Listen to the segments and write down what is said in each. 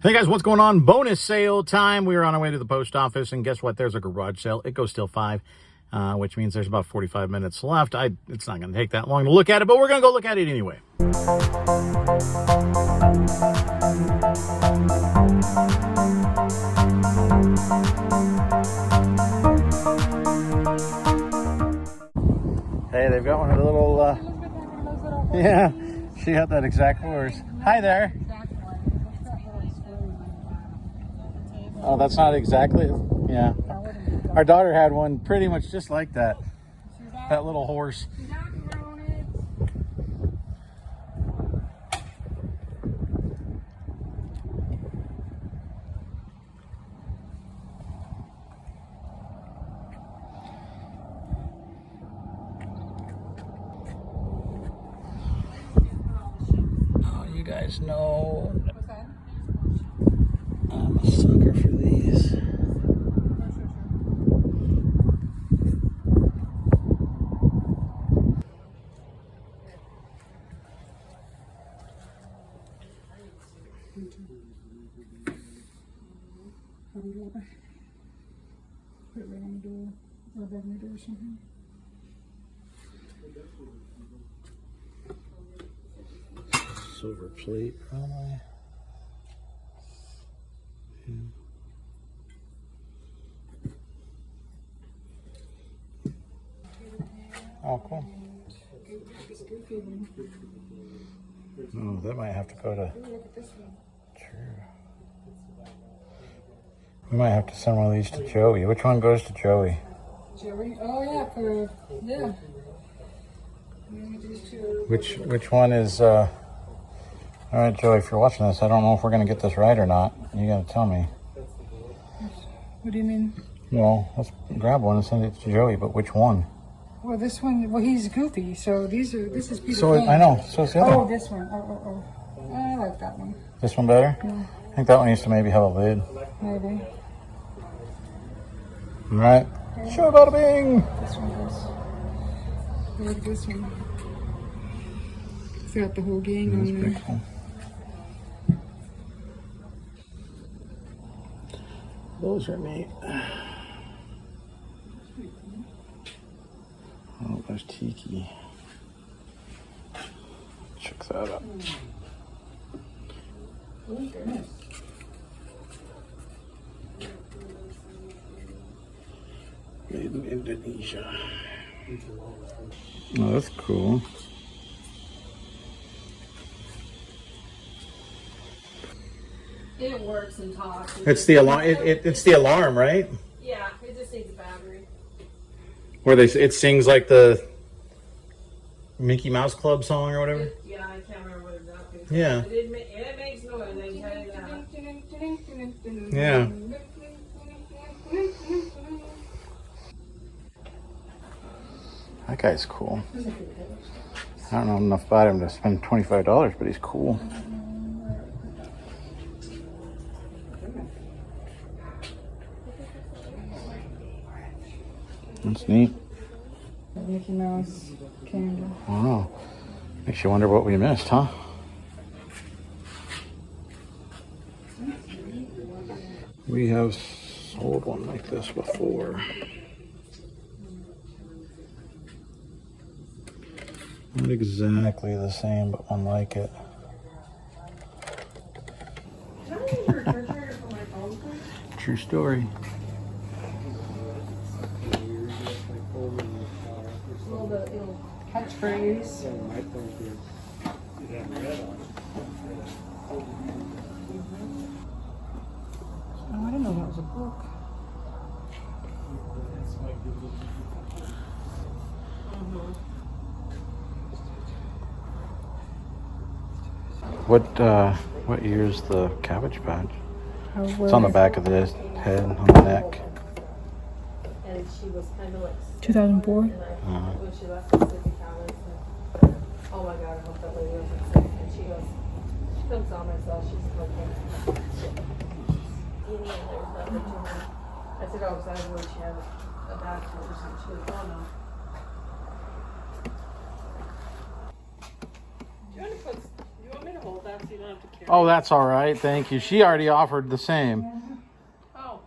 Hey guys, what's going on? Bonus sale time. We are on our way to the post office, and guess what? There's a garage sale. It goes till 5, which means there's about 45 minutes left. It's not going to take that long to look at it, but we're going to go look at it anyway. Hey, they've got one of the little, yeah, she had that exact words. Hi there. Oh, that's not exactly, yeah. Our daughter had one pretty much just like that. That little horse. Oh, you guys know I'm a sucker for these. Put it right on the door, or above the door or something. Silver plate, probably. Yeah. Oh, cool. Oh, that might have to go to. Look at this one. True. We might have to send one of these to Joey. Which one goes to Joey? Joey? Oh yeah, yeah. Which one is? All right, Joey. If you're watching this, I don't know if we're gonna get this right or not. You gotta tell me. What do you mean? Well, let's grab one and send it to Joey. But which one? Well, this one. Well, he's Goofy, so this is Peter So Pan. I know. So it's the other. Oh, this one. Oh. I like that one. This one better? Yeah. I think that one needs to maybe have a lid. Maybe. All right. Sure, bada bing. This one goes. I like this one. It's got the whole gang That's on pretty there. cool. Those are neat. Oh, there's Tiki. Check that out. Oh, goodness. Made in Indonesia. Oh, that's cool. It works and talks. It's the alarm. It's the alarm, right? Yeah, it just needs a battery. Where it sings like the Mickey Mouse Club song or whatever. Yeah, I can't remember what exactly. Yeah. It makes noise. I can tell you that. Yeah. That guy's cool. I don't know enough about him to spend $25, but he's cool. That's neat. Mickey Mouse candle. I don't know. Makes you wonder what we missed, huh? We have sold one like this before. Not exactly the same, but one like it. True story. Catchphrase. Oh, I didn't know that was a book. What year's the Cabbage Patch? Oh, It's on the back of the head, on the neck. And she was kind of like. 2004. And when she left the city cameras, and, oh my god, I hope that lady wasn't sick. And she goes, she comes on myself. She's like, there's nothing to her. I said, oh, because I knew she had a back or something. She goes, oh no. Do you want me to hold that so you don't have have to carry. Oh, that's all right. Thank you. She already offered the same. Oh.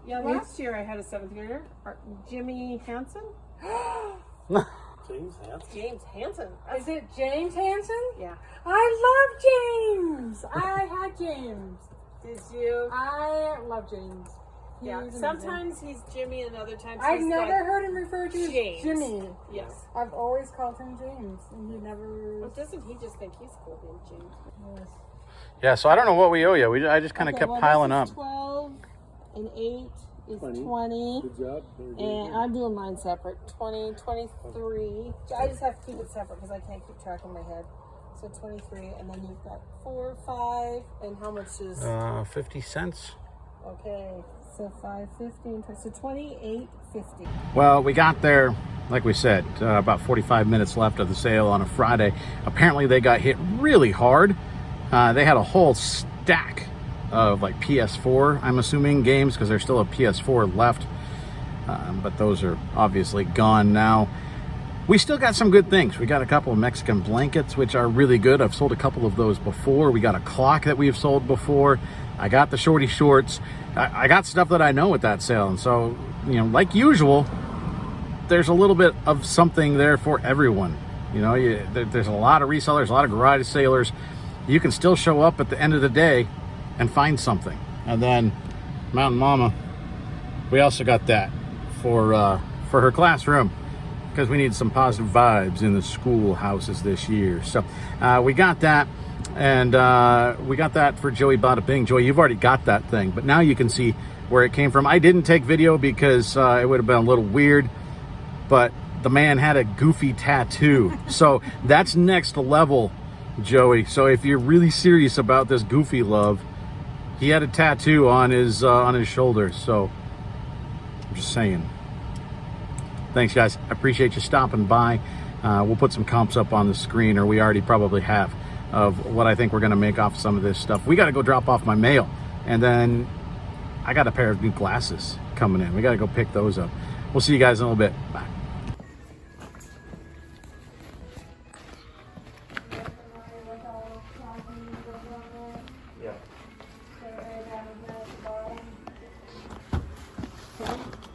Yeah, last year I had a 7th grader, Jimmy Hansen. James Hansen. James Hansen. Is it James Hansen? Yeah. I love James. I had James. Did you? I love James. Yeah. He's amazing. Sometimes he's Jimmy, and other times I've he's never like heard him referred to as James. Jimmy. Yes. I've always called him James, and he never. Well, doesn't he just think he's cool being James? Yes. Yeah, so I don't know what we owe you. I just kind of kept piling up. 12 and 8 is 20. Good job. And I'm doing mine separate. 20, 23. I just have to keep it separate because I can't keep track in my head. So 23, and then you've got 4, 5, and how much is? 50 cents. Okay, so 5, 15, so 28.50. Well, we got there, like we said, about 45 minutes left of the sale on a Friday. Apparently they got hit really hard. They had a whole stack of like PS4, I'm assuming, games, because there's still a PS4 left. But those are obviously gone now. We still got some good things. We got a couple of Mexican blankets, which are really good. I've sold a couple of those before. We got a clock that we've sold before. I got the shorty shorts. I got stuff that I know at that sale. And so, you know, like usual, there's a little bit of something there for everyone. You know, there's a lot of resellers, a lot of garage salers. You can still show up at the end of the day and find something. And then Mountain Mama, we also got that for her classroom, because we need some positive vibes in the schoolhouses this year. So we got that, and we got that for Joey Bada Bing. Joey, you've already got that thing, but now you can see where it came from. I didn't take video because it would have been a little weird, but the man had a goofy tattoo. So that's next level, Joey. So if you're really serious about this goofy love, he had a tattoo on his shoulder. So I'm just saying. Thanks, guys. I appreciate you stopping by. We'll put some comps up on the screen, or we already probably have, of what I think we're going to make off some of this stuff. We got to go drop off my mail, and then I got a pair of new glasses coming in. We got to go pick those up. We'll see you guys in a little bit. Bye. Yeah.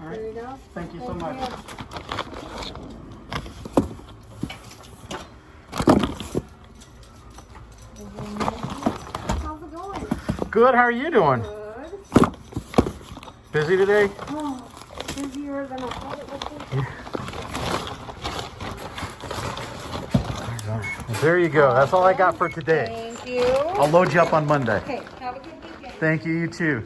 All right. There you go. Thank you so much. How's it going? Good. How are you doing? Good. Busy today? Oh, busier than I thought it would be. There you go. That's all I got for today. Thank you. I'll load you up on Monday. Okay, have a good weekend. Thank you. You too.